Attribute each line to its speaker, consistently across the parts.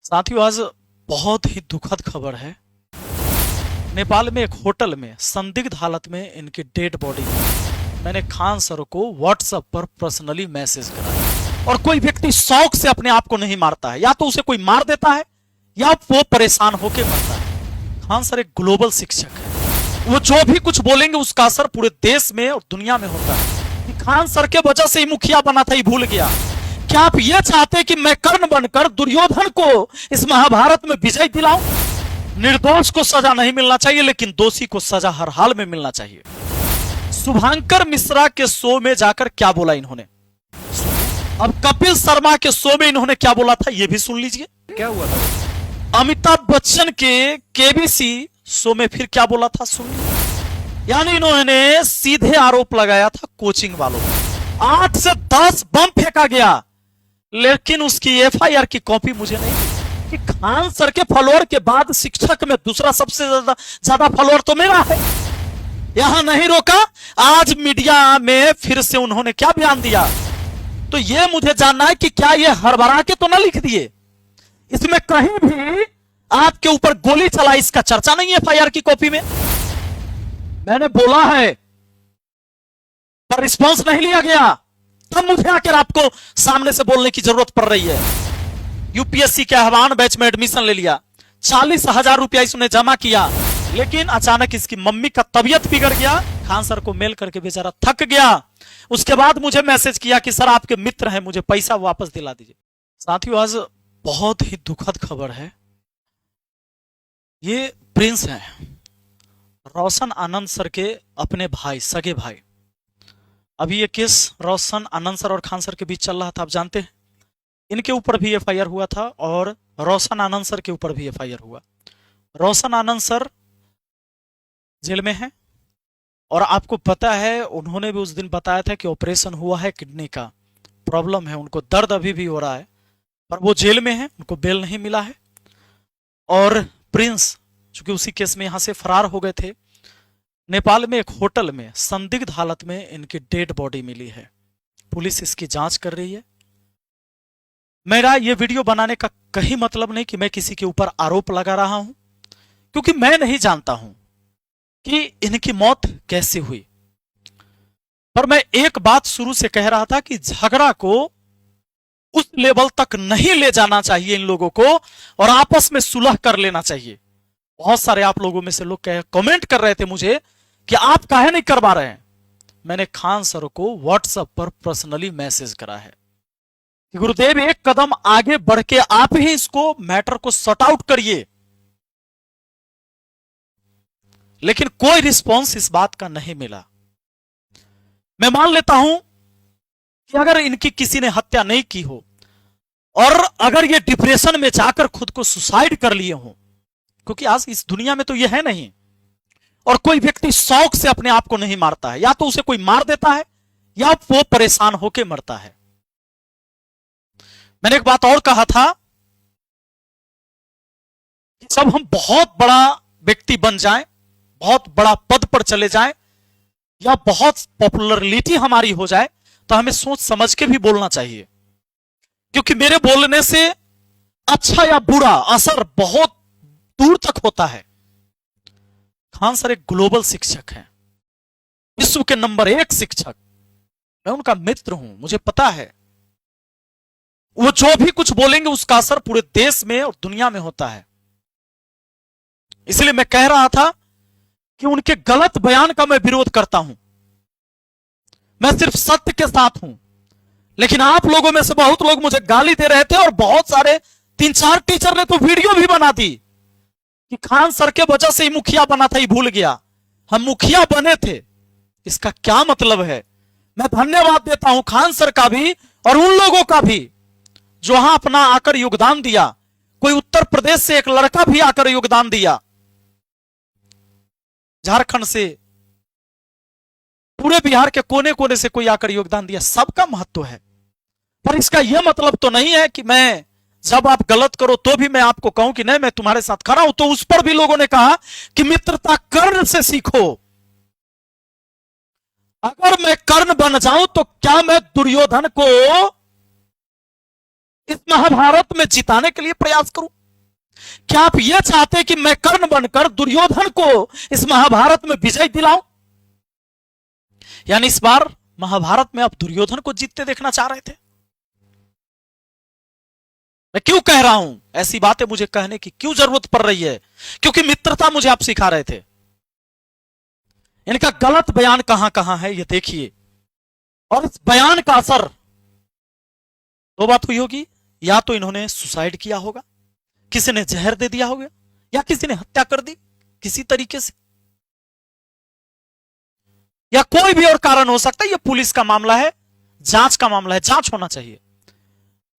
Speaker 1: साथियों, आज बहुत ही दुखद खबर है। नेपाल में एक होटल में संदिग्ध हालत में इनकी डेड बॉडी मिली। मैंने खान सर को व्हाट्सएप पर पर्सनली मैसेज करा। और कोई व्यक्ति शौक से अपने आप को नहीं मारता है, या तो उसे कोई मार देता है या वो परेशान होकर मरता है। खान सर एक ग्लोबल शिक्षक है। वो जो भी कुछ बोलेंगे उसका असर पूरे देश में और दुनिया में होता है। खान सर के वजह से ही मुखिया बना था, ये भूल गया। क्या आप ये चाहते कि मैं कर्ण बनकर दुर्योधन को इस महाभारत में विजय दिलाऊं? निर्दोष को सजा नहीं मिलना चाहिए, लेकिन दोषी को सजा हर हाल में मिलना चाहिए। शुभांकर मिश्रा के शो में जाकर क्या बोला इन्होंने, अब कपिल शर्मा के शो में इन्होंने क्या बोला था ये भी सुन लीजिए।
Speaker 2: क्या हुआ था?
Speaker 1: अमिताभ बच्चन के केबीसी शो में फिर क्या बोला था सुन लीजिए। यानी इन्होंने सीधे आरोप लगाया था कोचिंग वालों पर। 8 से 10 बम फेंका गया, लेकिन उसकी एफआईआर की कॉपी मुझे नहीं दी। कि खान सर के फॉलोअर के बाद शिक्षक में दूसरा सबसे ज्यादा फॉलोअर तो मेरा है। यहां नहीं रोका, आज मीडिया में फिर से उन्होंने क्या बयान दिया, तो यह मुझे जानना है कि क्या यह हड़बड़ा के तो ना लिख दिए। इसमें कहीं भी आपके ऊपर गोली चला इसका चर्चा नहीं है एफआईआर की कॉपी में। मैंने बोला है पर रिस्पॉन्स नहीं लिया गया, तब मुझे आकर आपको सामने से बोलने की जरूरत पड़ रही है। यूपीएससी के आह्वान बैच में एडमिशन ले लिया, 40,000 रुपया इसने जमा किया, लेकिन अचानक इसकी मम्मी का तबीयत बिगड़ गया। खान सर को मेल करके बेचारा थक गया। उसके बाद मुझे मैसेज किया कि सर आपके मित्र हैं, मुझे पैसा वापस दिला दीजिए। साथियों, आज बहुत ही दुखद खबर है। ये प्रिंस हैं, रोशन आनंद सर के अपने भाई, सगे भाई। अभी ये केस रोशन आनंद सर और खान सर के बीच चल रहा था, आप जानते हैं। इनके ऊपर भी एफआईआर हुआ था और रोशन आनंद सर के ऊपर भी एफआईआर हुआ। रोशन आनंद सर जेल में हैं और आपको पता है उन्होंने भी उस दिन बताया था कि ऑपरेशन हुआ है, किडनी का प्रॉब्लम है, उनको दर्द अभी भी हो रहा है, पर वो जेल में है, उनको बेल नहीं मिला है। और प्रिंस चूंकि उसी केस में यहां से फरार हो गए थे, नेपाल में एक होटल में संदिग्ध हालत में इनकी डेड बॉडी मिली है। पुलिस इसकी जांच कर रही है। मेरा ये वीडियो बनाने का कहीं मतलब नहीं कि मैं किसी के ऊपर आरोप लगा रहा हूं, क्योंकि मैं नहीं जानता हूं कि इनकी मौत कैसे हुई। पर मैं एक बात शुरू से कह रहा था कि झगड़ा को उस लेवल तक नहीं ले जाना चाहिए इन लोगों को, और आपस में सुलह कर लेना चाहिए। बहुत सारे आप लोगों में से लोग कमेंट कर रहे थे मुझे कि आप काहे नहीं करवा रहे हैं। मैंने खान सर को व्हाट्सएप पर पर्सनली मैसेज करा है कि गुरुदेव एक कदम आगे बढ़ के आप ही इसको मैटर को सॉर्ट आउट करिए, लेकिन कोई रिस्पॉन्स इस बात का नहीं मिला। मैं मान लेता हूं कि अगर इनकी किसी ने हत्या नहीं की हो और अगर ये डिप्रेशन में जाकर खुद को सुसाइड कर लिए हो, क्योंकि आज इस दुनिया में तो ये है नहीं, और कोई व्यक्ति शौक से अपने आप को नहीं मारता है, या तो उसे कोई मार देता है या वो परेशान होकर मरता है। मैंने एक बात और कहा था कि जब हम बहुत बड़ा व्यक्ति बन जाएं, बहुत बड़ा पद पर चले जाएं, या बहुत पॉपुलरिटी हमारी हो जाए, तो हमें सोच समझ के भी बोलना चाहिए, क्योंकि मेरे बोलने से अच्छा या बुरा असर बहुत दूर तक होता है। खान सर एक ग्लोबल शिक्षक हैं, विश्व के नंबर 1 शिक्षक। मैं उनका मित्र हूं, मुझे पता है वो जो भी कुछ बोलेंगे उसका असर पूरे देश में और दुनिया में होता है। इसलिए मैं कह रहा था कि उनके गलत बयान का मैं विरोध करता हूं। मैं सिर्फ सत्य के साथ हूं, लेकिन आप लोगों में से बहुत लोग मुझे गाली दे रहे थे, और बहुत सारे 3-4 टीचर ने तो वीडियो भी बना दी कि खान सर के वजह से ही मुखिया बना था, ये भूल गया। हम मुखिया बने थे, इसका क्या मतलब है? मैं धन्यवाद देता हूं खान सर का भी और उन लोगों का भी जो वहां अपना आकर योगदान दिया। कोई उत्तर प्रदेश से एक लड़का भी आकर योगदान दिया, झारखंड से, पूरे बिहार के कोने कोने से कोई आकर योगदान दिया। सबका महत्व है, पर इसका यह मतलब तो नहीं है कि मैं जब आप गलत करो तो भी मैं आपको कहूं कि नहीं मैं तुम्हारे साथ खड़ा हूं। तो उस पर भी लोगों ने कहा कि मित्रता कर्ण से सीखो। अगर मैं कर्ण बन जाऊं तो क्या मैं दुर्योधन को इस महाभारत में जिताने के लिए प्रयास करूं? क्या आप यह चाहते कि मैं कर्ण बनकर दुर्योधन को इस महाभारत में विजय दिलाऊं? यानी इस बार महाभारत में आप दुर्योधन को जीतते देखना चाह रहे थे। मैं क्यों कह रहा हूं ऐसी बातें, मुझे कहने की क्यों जरूरत पड़ रही है? क्योंकि मित्रता मुझे आप सिखा रहे थे। इनका गलत बयान कहां कहां है ये देखिए, और इस बयान का असर दो बात हुई होगी, या तो इन्होंने सुसाइड किया होगा, किसी ने जहर दे दिया होगा, या किसी ने हत्या कर दी किसी तरीके से, या कोई भी और कारण हो सकता है। यह पुलिस का मामला है, जांच का मामला है, जांच होना चाहिए।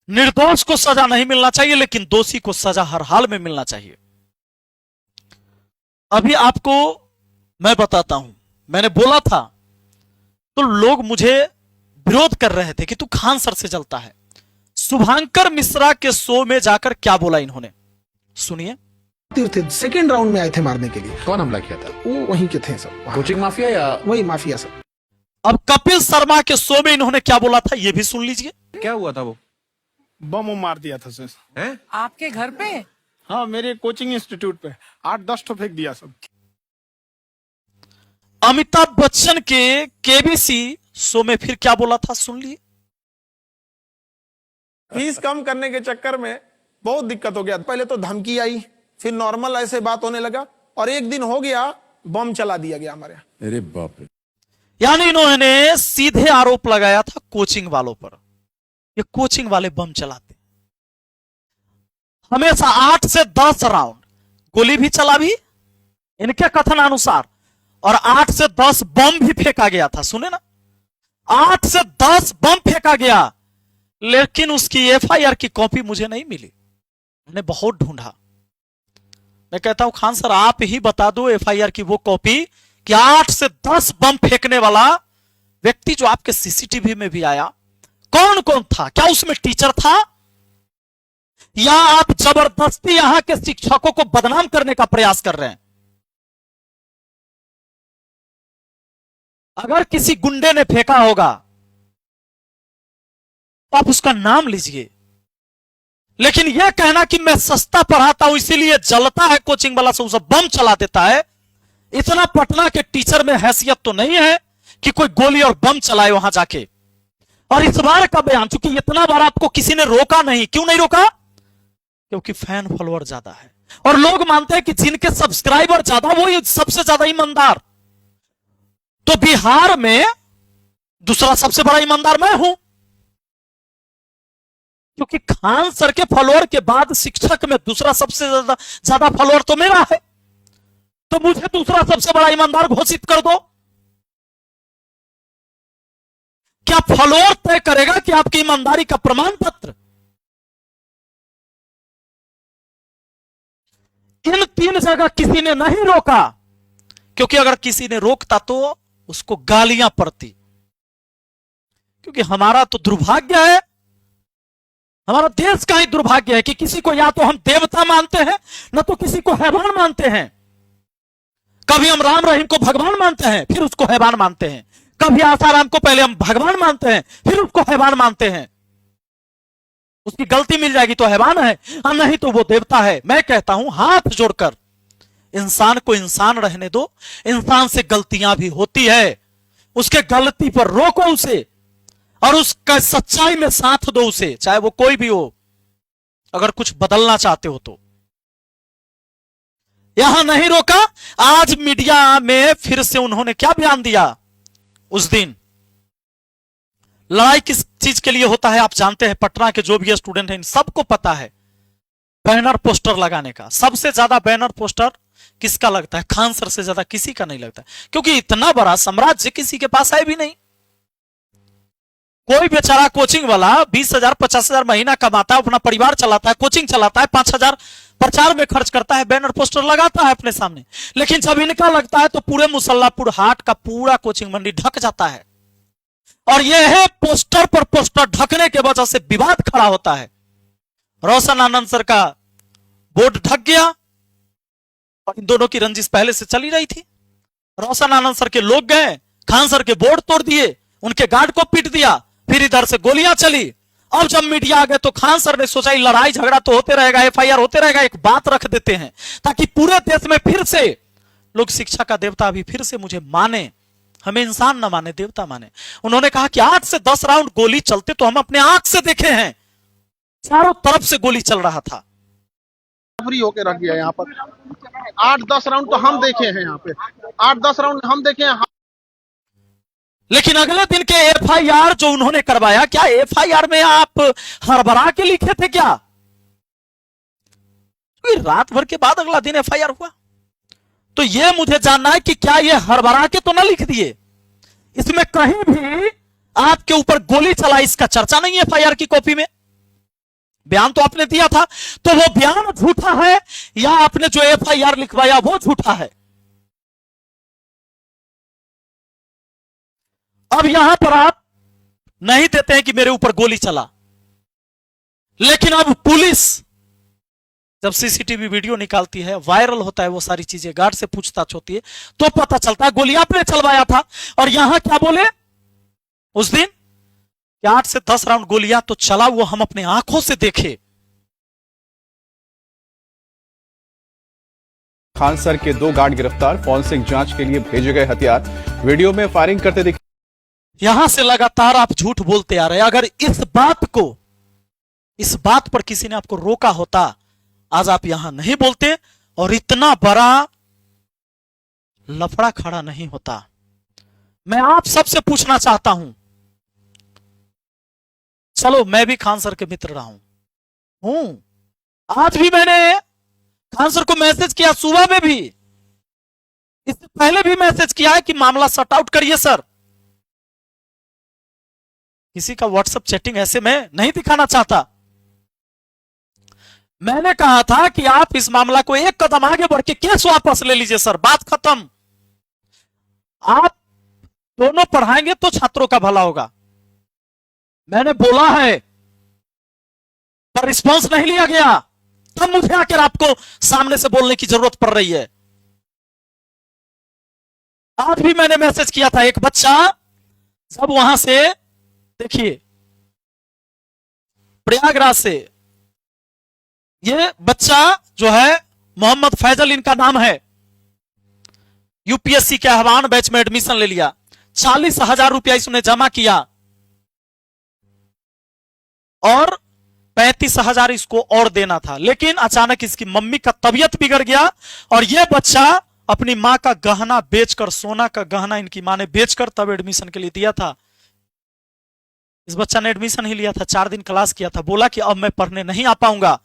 Speaker 1: निर्दोष को सजा नहीं मिलना चाहिए, लेकिन दोषी को सजा हर हाल में मिलना चाहिए। अभी आपको मैं बताता हूं, मैंने बोला था तो लोग मुझे विरोध कर रहे थे कि तू खान सर से जलता है। शुभांकर मिश्रा के शो में जाकर क्या बोला इन्होंने, सुनिए।
Speaker 3: थे सेकेंड राउंड में आए थे मारने के लिए।
Speaker 2: कौन हमला किया था?
Speaker 3: वो वहीं के थे सब,
Speaker 2: कोचिंग माफिया या
Speaker 3: वही माफिया सब।
Speaker 1: अब कपिल शर्मा के शो में इन्होंने क्या बोला था ये भी सुन लीजिए।
Speaker 2: क्या हुआ था? वो
Speaker 4: बम मार दिया था सर।
Speaker 2: हैं?
Speaker 5: आपके घर पे?
Speaker 4: हाँ, मेरे कोचिंग इंस्टीट्यूट पे 8-10 ठो फेंक दिया सब।
Speaker 1: अमिताभ बच्चन के केबीसी शो में फिर क्या बोला था सुन लिए।
Speaker 4: फीस कम करने के चक्कर में बहुत दिक्कत हो गया। पहले तो धमकी आई, फिर नॉर्मल ऐसे बात होने लगा, और एक दिन हो गया बम चला दिया गया हमारे यहाँ।
Speaker 2: अरे बाप रे।
Speaker 1: यानी इन्होंने सीधे आरोप लगाया था कोचिंग वालों पर, ये कोचिंग वाले बम चलाते। हमेशा 8 से 10 राउंड गोली भी चला भी इनके कथनानुसार, और 8 से 10 बम भी फेंका गया था। सुने ना, 8 से 10 बम फेंका गया, लेकिन उसकी एफआईआर की कॉपी मुझे नहीं मिली। मैंने बहुत ढूंढा। मैं कहता हूं खान सर आप ही बता दो एफआईआर की वो कॉपी कि 8 से 10 बम फेंकने वाला व्यक्ति जो आपके सीसीटीवी में भी आया कौन कौन था? क्या उसमें टीचर था, या आप जबरदस्ती यहां के शिक्षकों को बदनाम करने का प्रयास कर रहे हैं? अगर किसी गुंडे ने फेंका होगा तो आप उसका नाम लीजिए, लेकिन यह कहना कि मैं सस्ता पढ़ाता हूं इसीलिए जलता है कोचिंग वाला से उसे बम चला देता है, इतना पटना के टीचर में हैसियत तो नहीं है कि कोई गोली और बम चलाए वहां जाके। और इस बार का बयान, चूंकि इतना बार आपको किसी ने रोका नहीं, क्यों नहीं रोका? क्योंकि फैन फॉलोअर ज्यादा है, और लोग मानते हैं कि जिनके सब्सक्राइबर ज्यादा वो सबसे ज्यादा ईमानदार। तो बिहार में दूसरा सबसे बड़ा ईमानदार मैं हूं, क्योंकि खान सर के फॉलोअर के बाद शिक्षक में दूसरा सबसे ज्यादा फॉलोअर तो मेरा है, तो मुझे दूसरा सबसे बड़ा ईमानदार घोषित कर दो। क्या फॉलोअर तय करेगा कि आपकी ईमानदारी का प्रमाण पत्र? इन 3 जगह किसी ने नहीं रोका, क्योंकि अगर किसी ने रोकता तो उसको गालियां पड़ती। क्योंकि हमारा तो दुर्भाग्य है, हमारा देश का ही दुर्भाग्य है कि किसी को या तो हम देवता मानते हैं, न तो किसी को हैवान मानते हैं। कभी हम राम रहीम को भगवान मानते हैं, फिर उसको हैवान मानते हैं। कभी आसाराम को पहले हम भगवान मानते हैं, फिर उसको हैवान मानते हैं। उसकी गलती मिल जाएगी तो हैवान है, और नहीं तो वो देवता है। मैं कहता हूं हाथ जोड़कर इंसान को इंसान रहने दो। इंसान से गलतियां भी होती है, उसके गलती पर रोको उसे, और उसका सच्चाई में साथ दो उसे, चाहे वो कोई भी हो, अगर कुछ बदलना चाहते हो तो। यहां नहीं रोका। आज मीडिया में फिर से उन्होंने क्या बयान दिया? उस दिन लड़ाई किस चीज के लिए होता है आप जानते हैं, पटना के जो भी स्टूडेंट हैं इन सबको पता है, बैनर पोस्टर लगाने का। सबसे ज्यादा बैनर पोस्टर किसका लगता है? खान सर से ज्यादा किसी का नहीं लगता, क्योंकि इतना बड़ा साम्राज्य किसी के पास है भी नहीं। कोई बेचारा कोचिंग वाला 20,000 50,000 महीना कमाता है, अपना परिवार चलाता है, कोचिंग चलाता है, 5,000 प्रचार में खर्च करता है, बैनर पोस्टर लगाता है अपने सामने। लेकिन जब इनका लगता है तो पूरे मुसल्लापुर हाट का पूरा कोचिंग मंडी ढक जाता है, और यह है पोस्टर पर पोस्टर ढकने के वजह से विवाद खड़ा होता है। रोशन आनंद सर का बोर्ड ढक गया, और इन दोनों की रंजिश पहले से चली रही थी। रोशन आनंद सर के लोग गए, खान सर के बोर्ड तोड़ दिए, उनके गार्ड को पीट दिया, फिर इधर से गोलियां चली, अब जब मीडिया आ गए तो खान सर ने सोचा लड़ाई झगड़ा तो होते रहेगा, एफआईआर होते रहेगा, एक बात रख देते हैं ताकि पूरे देश में फिर से लोग शिक्षा का देवता अभी फिर से मुझे माने, हमें इंसान न माने देवता माने। उन्होंने कहा कि 8 से 10 राउंड गोली चलते तो हम अपने आंख से देखे हैं, चारों तरफ से गोली चल रहा था।
Speaker 5: फ्री होके रख दिया यहाँ पर। 8-10 राउंड तो हम देखे हैं यहाँ पे, 8-10 राउंड हम देखे हैं।
Speaker 1: लेकिन अगले दिन के एफआईआर जो उन्होंने करवाया, क्या एफआईआर में आप हड़बड़ा के लिखे थे क्या? रात भर के बाद अगला दिन एफआईआर हुआ, तो यह मुझे जानना है कि क्या यह हड़बड़ा के तो ना लिख दिए? इसमें कहीं भी आपके ऊपर गोली चला इसका चर्चा नहीं है एफआईआर की कॉपी में। बयान तो आपने दिया था, तो वो बयान झूठा है या आपने जो एफआईआर लिखवाया वो झूठा है? अब यहां पर आप नहीं देते हैं कि मेरे ऊपर गोली चला, लेकिन अब पुलिस जब सीसीटीवी वीडियो निकालती है, वायरल होता है, वो सारी चीजें गार्ड से पूछताछ होती है, तो पता चलता है गोली आपने चलवाया था। और यहां क्या बोले उस दिन कि 8 से 10 राउंड गोलियां तो चला, वो हम अपने आंखों से देखे।
Speaker 2: खान सर के 2 गार्ड गिरफ्तार, फॉरेंसिक जांच के लिए भेजे गए हथियार वीडियो में फायरिंग करते दिखे।
Speaker 1: यहां से लगातार आप झूठ बोलते आ रहे हैं। अगर इस बात पर किसी ने आपको रोका होता, आज आप यहां नहीं बोलते और इतना बड़ा लफड़ा खड़ा नहीं होता। मैं आप सबसे पूछना चाहता हूं, चलो मैं भी खान सर के मित्र रहा हूं, आज भी मैंने खान सर को मैसेज किया, सुबह में भी, इससे पहले भी मैसेज किया है कि मामला सॉर्ट आउट करिए सर। किसी का व्हाट्सएप चैटिंग ऐसे मैं नहीं दिखाना चाहता। मैंने कहा था कि आप इस मामला को एक कदम आगे बढ़ के केस वापस ले लीजिए सर, बात खत्म। आप दोनों पढ़ाएंगे तो छात्रों का भला होगा, मैंने बोला है, पर रिस्पॉन्स नहीं लिया गया। तब मुझे आकर आपको सामने से बोलने की जरूरत पड़ रही है। आज भी मैंने मैसेज किया था, एक बच्चा जब वहां से, देखिए प्रयागराज से ये बच्चा जो है मोहम्मद फैजल इनका नाम है, यूपीएससी के आह्वान बैच में एडमिशन ले लिया, 40,000 रुपया इसने जमा किया और 35,000 इसको और देना था। लेकिन अचानक इसकी मम्मी का तबीयत बिगड़ गया और यह बच्चा अपनी मां का गहना बेचकर, सोना का गहना इनकी मां ने बेचकर तब एडमिशन के लिए दिया था। इस बच्चा ने एडमिशन ही लिया था, 4 दिन क्लास किया था, बोला कि अब मैं पढ़ने नहीं आ पाऊंगा।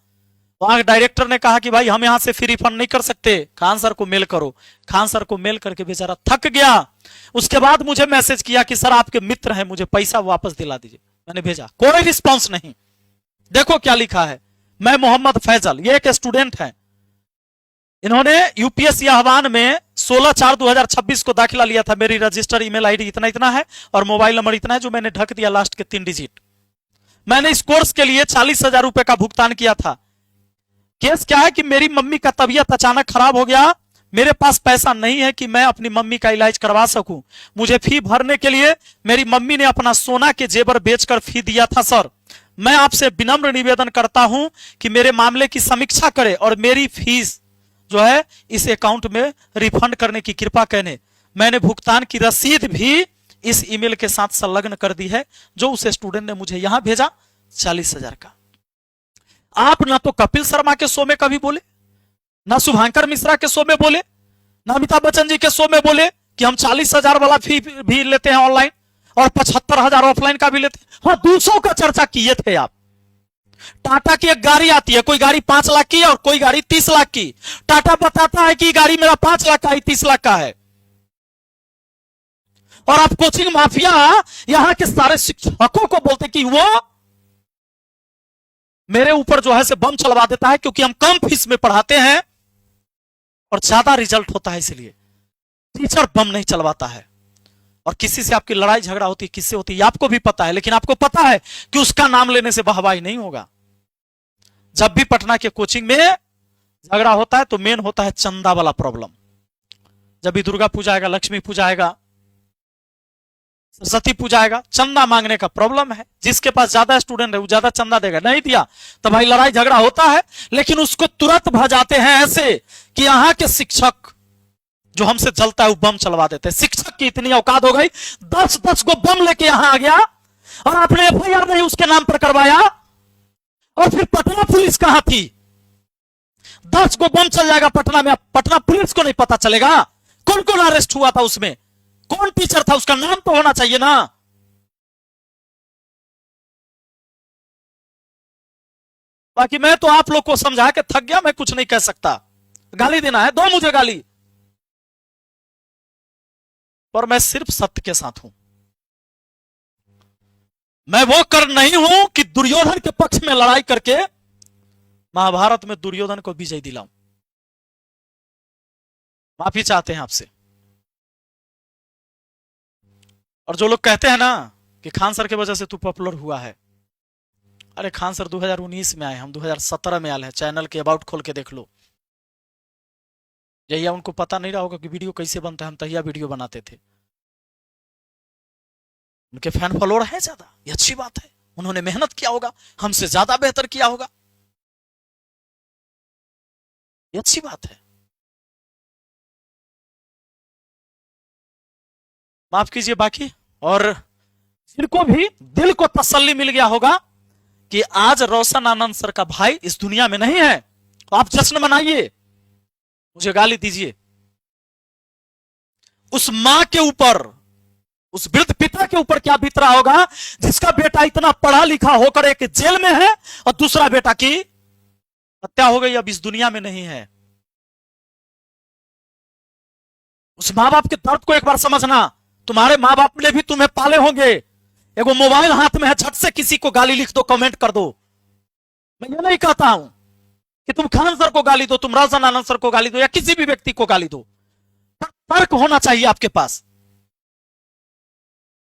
Speaker 1: वहां डायरेक्टर ने कहा कि भाई हम यहां से फ्री फंड नहीं कर सकते, खान सर को मेल करो। खान सर को मेल करके बेचारा थक गया। उसके बाद मुझे मैसेज किया कि सर आपके मित्र हैं, मुझे पैसा वापस दिला दीजिए। मैंने भेजा, कोई रिस्पॉन्स नहीं। देखो क्या लिखा है, मैं मोहम्मद फैजल, ये एक स्टूडेंट है, इन्होंने यूपीएससी आह्वान में 16/4/2026 को दाखिला लिया था। मेरी रजिस्टर ईमेल आईडी इतना इतना है और मोबाइल नंबर इतना है, जो मैंने ढक दिया लास्ट के 3 डिजिट। मैंने इस कोर्स के लिए 40,000 रुपए का भुगतान किया था। केस क्या है कि मेरी मम्मी का तबीयत अचानक खराब हो गया, मेरे पास पैसा नहीं है कि मैं अपनी मम्मी का इलाज करवा सकूं। मुझे फी भरने के लिए मेरी मम्मी ने अपना सोना के जेवर बेचकर फी दिया था। सर मैं आपसे विनम्र निवेदन करता हूं कि मेरे मामले की समीक्षा करें और मेरी फीस जो है इस अकाउंट में रिफंड करने की कृपा करें। मैंने भुगतान की रसीद भी इस ईमेल के साथ संलग्न कर दी है, जो उस स्टूडेंट ने मुझे यहां भेजा, 40,000 का। आप ना तो कपिल शर्मा के शो में कभी बोले, ना शुभांकर मिश्रा के शो में बोले, ना अमिताभ बच्चन जी के शो में बोले कि हम 40,000 वाला फी भी लेते हैं ऑनलाइन और 75,000 ऑफलाइन का भी लेते हैं। हाँ, 200 का चर्चा किए थे आप। टाटा की एक गाड़ी आती है, कोई गाड़ी 5 लाख की है और कोई गाड़ी 30 लाख की। टाटा बताता है कि गाड़ी मेरा 5 लाख का है, 30 लाख का है। और आप कोचिंग माफिया यहां के सारे शिक्षकों को बोलते कि वो मेरे ऊपर जो है से बम चलवा देता है, क्योंकि हम कम फीस में पढ़ाते हैं और ज्यादा रिजल्ट होता है, इसलिए टीचर बम नहीं चलवाता है। और किसी से आपकी लड़ाई झगड़ा होती है, किससे होती है आपको भी पता है, लेकिन आपको पता है कि उसका नाम लेने से वाहवाही नहीं होगा। जब भी पटना के कोचिंग में झगड़ा होता है तो मेन होता है चंदा वाला प्रॉब्लम। जब भी दुर्गा पूजा आएगा, लक्ष्मी पूजा आएगा, सरस्वती पूजा आएगा, चंदा मांगने का प्रॉब्लम है। जिसके पास ज्यादा स्टूडेंट है वो ज्यादा चंदा देगा, नहीं दिया तो भाई लड़ाई झगड़ा होता है। लेकिन उसको तुरंत भजाते हैं ऐसे कि यहाँ के शिक्षक जो हमसे जलता है वो बम चलवा देते हैं। शिक्षक की इतनी औकात हो गई, 10-10 को बम लेके यहां आ गया और आपने एफआईआर नहीं उसके नाम पर करवाया। और फिर पटना पुलिस कहां थी? 10 को बम चल जाएगा पटना में, पटना पुलिस को नहीं पता चलेगा कौन कौन अरेस्ट हुआ था उसमें, कौन टीचर था, उसका नाम तो होना चाहिए ना। बाकी मैं तो आप लोग को समझा के थक गया, मैं कुछ नहीं कह सकता। गाली देना है दो मुझे गाली, पर मैं सिर्फ सत्य के साथ हूं। मैं वो कर नहीं हूं कि दुर्योधन के पक्ष में लड़ाई करके महाभारत में दुर्योधन को विजय दिलाऊं। माफी चाहते हैं आपसे। और जो लोग कहते हैं ना कि खान सर की वजह से तू पॉपुलर हुआ है, अरे खान सर 2019 में आए, हम 2017 में आए हैं। चैनल के अबाउट खोल के देख लो। जहिया उनको पता नहीं रहा होगा कि वीडियो कैसे बनता है, हम तहिया वीडियो बनाते थे। उनके फैन फॉलोअर है ज्यादा, ये अच्छी बात है। उन्होंने मेहनत किया होगा, हमसे ज्यादा बेहतर किया होगा, ये अच्छी बात है। माफ कीजिए बाकी। और जिनको भी दिल को तसल्ली मिल गया होगा कि आज रोशन आनंद सर का भाई इस दुनिया में नहीं है, तो आप जश्न मनाइए, मुझे गाली दीजिए। उस मां के ऊपर, उस वृद्ध पिता के ऊपर क्या बीत रहा होगा जिसका बेटा इतना पढ़ा लिखा होकर एक जेल में है और दूसरा बेटा की हत्या हो गई, अब इस दुनिया में नहीं है। उस मां बाप के दर्द को एक बार समझना। तुम्हारे मां बाप ने भी तुम्हें पाले होंगे। एगो मोबाइल हाथ में है, झट से किसी को गाली लिख दो, कमेंट कर दो। मैं ये नहीं कहता हूं कि तुम खान सर को गाली दो, तुम रोशन आनंद सर को गाली दो या किसी भी व्यक्ति को गाली दो, पर तर्क होना चाहिए आपके पास।